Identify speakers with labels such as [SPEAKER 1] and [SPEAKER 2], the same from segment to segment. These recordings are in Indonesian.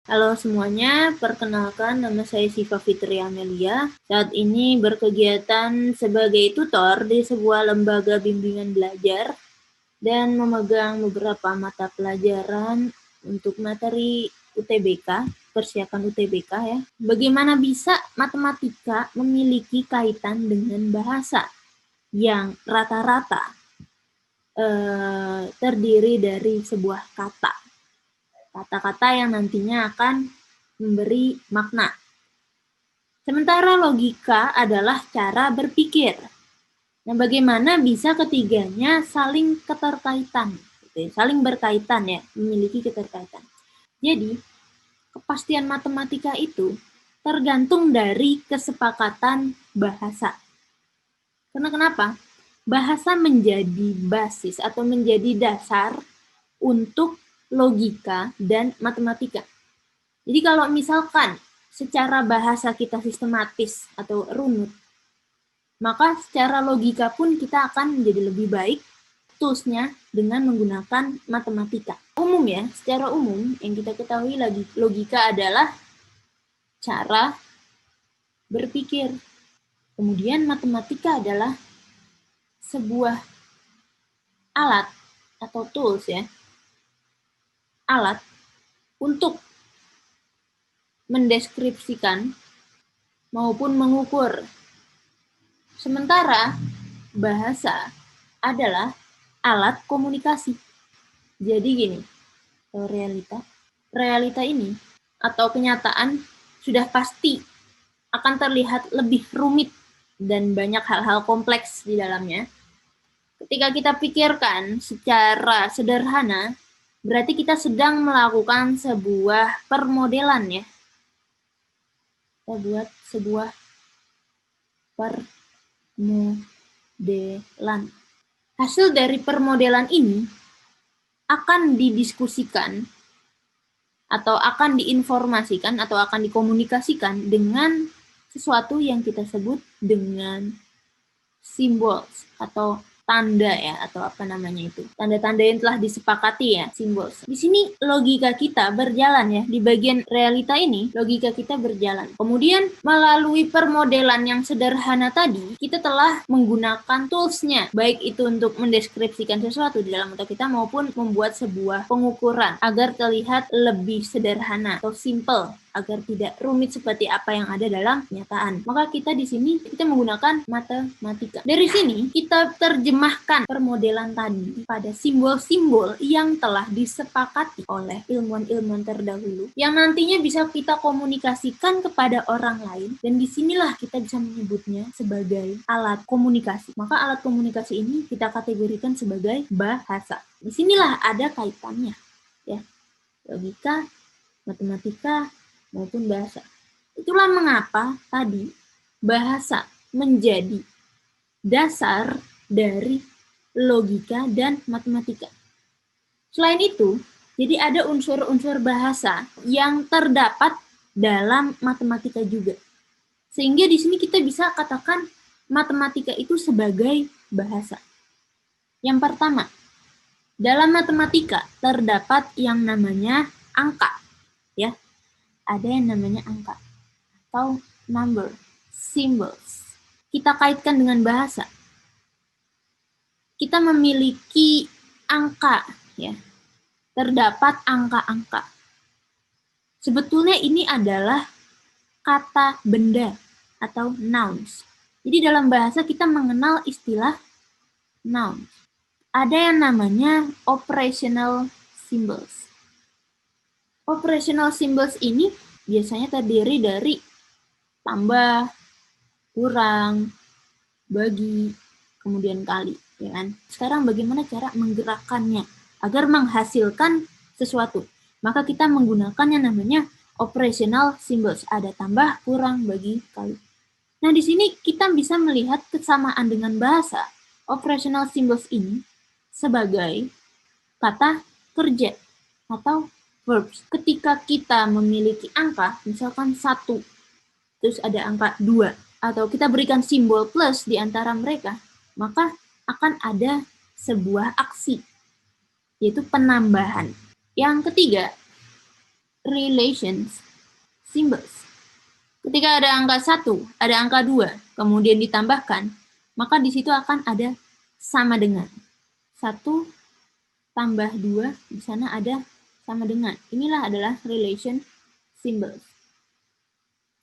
[SPEAKER 1] Halo semuanya, perkenalkan nama saya Siva Fitri Amelia. Saat ini berkegiatan sebagai tutor di sebuah lembaga bimbingan belajar dan memegang beberapa mata pelajaran untuk materi UTBK, persiapan UTBK ya. Bagaimana bisa matematika memiliki kaitan dengan bahasa yang rata-rata terdiri dari sebuah kata. Kata-kata yang nantinya akan memberi makna. Sementara logika adalah cara berpikir. Nah, bagaimana bisa ketiganya saling keterkaitan, saling berkaitan ya, memiliki keterkaitan. Jadi, kepastian matematika itu tergantung dari kesepakatan bahasa. Karena kenapa? Bahasa menjadi basis atau menjadi dasar untuk logika dan matematika. Jadi kalau misalkan secara bahasa kita sistematis atau runut, maka secara logika pun kita akan menjadi lebih baik toolsnya dengan menggunakan matematika. Umum ya, secara umum yang kita ketahui logika adalah cara berpikir. Kemudian matematika adalah sebuah alat atau tools ya, alat untuk mendeskripsikan maupun mengukur. Sementara bahasa adalah alat komunikasi. Jadi gini, realita ini atau kenyataan sudah pasti akan terlihat lebih rumit dan banyak hal-hal kompleks di dalamnya. Ketika kita pikirkan secara sederhana, berarti kita sedang melakukan sebuah permodelan ya. Kita buat sebuah permodelan. Hasil dari permodelan ini akan didiskusikan atau akan diinformasikan atau akan dikomunikasikan dengan sesuatu yang kita sebut dengan simbol atau tanda ya, atau apa namanya itu. Tanda-tanda yang telah disepakati ya, simbol. Di sini logika kita berjalan ya, di bagian realita ini logika kita berjalan. Kemudian melalui permodelan yang sederhana tadi, kita telah menggunakan toolsnya, baik itu untuk mendeskripsikan sesuatu di dalam otak kita maupun membuat sebuah pengukuran agar terlihat lebih sederhana atau simple, agar tidak rumit seperti apa yang ada dalam kenyataan. Maka kita di sini kita menggunakan matematika. Dari sini kita terjemahkan permodelan tadi pada simbol-simbol yang telah disepakati oleh ilmuwan-ilmuwan terdahulu yang nantinya bisa kita komunikasikan kepada orang lain, dan disinilah kita bisa menyebutnya sebagai alat komunikasi. Maka alat komunikasi ini kita kategorikan sebagai bahasa. Disinilah ada kaitannya ya, logika, matematika, maupun bahasa. Itulah mengapa tadi bahasa menjadi dasar dari logika dan matematika. Selain itu, jadi ada unsur-unsur bahasa yang terdapat dalam matematika juga. Sehingga di sini kita bisa katakan matematika itu sebagai bahasa. Yang pertama, dalam matematika terdapat yang namanya angka, ya. Ada yang namanya angka atau number, symbols. Kita kaitkan dengan bahasa. Kita memiliki angka, ya. Terdapat angka-angka. Sebetulnya ini adalah kata benda atau nouns. Jadi dalam bahasa kita mengenal istilah noun. Ada yang namanya operational symbols. Operational symbols ini biasanya terdiri dari tambah, kurang, bagi, kemudian kali, ya kan? Sekarang bagaimana cara menggerakkannya agar menghasilkan sesuatu? Maka kita menggunakan yang namanya operational symbols. Ada tambah, kurang, bagi, kali. Nah, di sini kita bisa melihat kesamaan dengan bahasa. Operational symbols ini sebagai kata kerja atau verbs. Ketika kita memiliki angka, misalkan 1, terus ada angka 2, atau kita berikan simbol plus di antara mereka, maka akan ada sebuah aksi, yaitu penambahan. Yang ketiga, relations symbols. Ketika ada angka 1, ada angka 2, kemudian ditambahkan, maka di situ akan ada sama dengan. 1 tambah 2, di sana ada sama dengan. Inilah adalah relation symbols.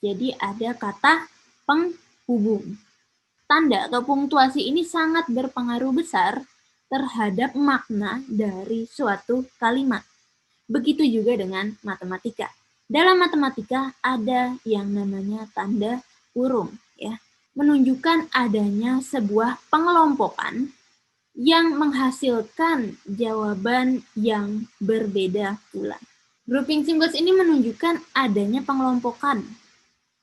[SPEAKER 1] Jadi ada kata penghubung. Tanda atau punktuasi ini sangat berpengaruh besar terhadap makna dari suatu kalimat. Begitu juga dengan matematika. Dalam matematika ada yang namanya tanda kurung, ya, menunjukkan adanya sebuah pengelompokan yang menghasilkan jawaban yang berbeda pula. Grouping symbols ini menunjukkan adanya pengelompokan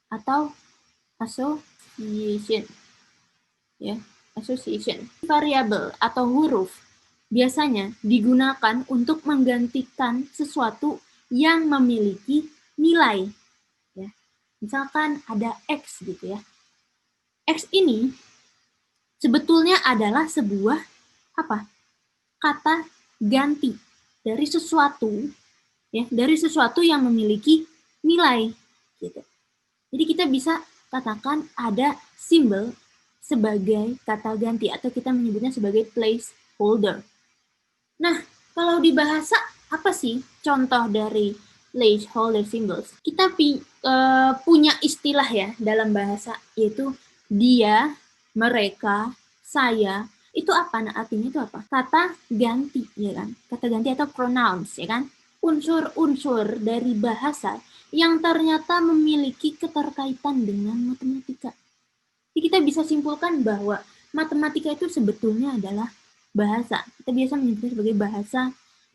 [SPEAKER 1] atau association. Ya, association. Variabel atau huruf biasanya digunakan untuk menggantikan sesuatu yang memiliki nilai. Ya. Misalkan ada X gitu ya. X ini sebetulnya adalah sebuah kata ganti dari sesuatu, ya, dari sesuatu yang memiliki nilai gitu. Jadi kita bisa katakan ada simbol sebagai kata ganti atau kita menyebutnya sebagai placeholder. Nah, kalau di bahasa apa sih contoh dari placeholder symbols? Kita punya istilah ya dalam bahasa, yaitu dia, mereka, saya. Itu apa? Nah, artinya itu apa? Kata ganti, ya kan? Kata ganti atau pronouns, ya kan? Unsur-unsur dari bahasa yang ternyata memiliki keterkaitan dengan matematika. Jadi kita bisa simpulkan bahwa matematika itu sebetulnya adalah bahasa. Kita biasa menyebutnya sebagai bahasa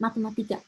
[SPEAKER 1] matematika.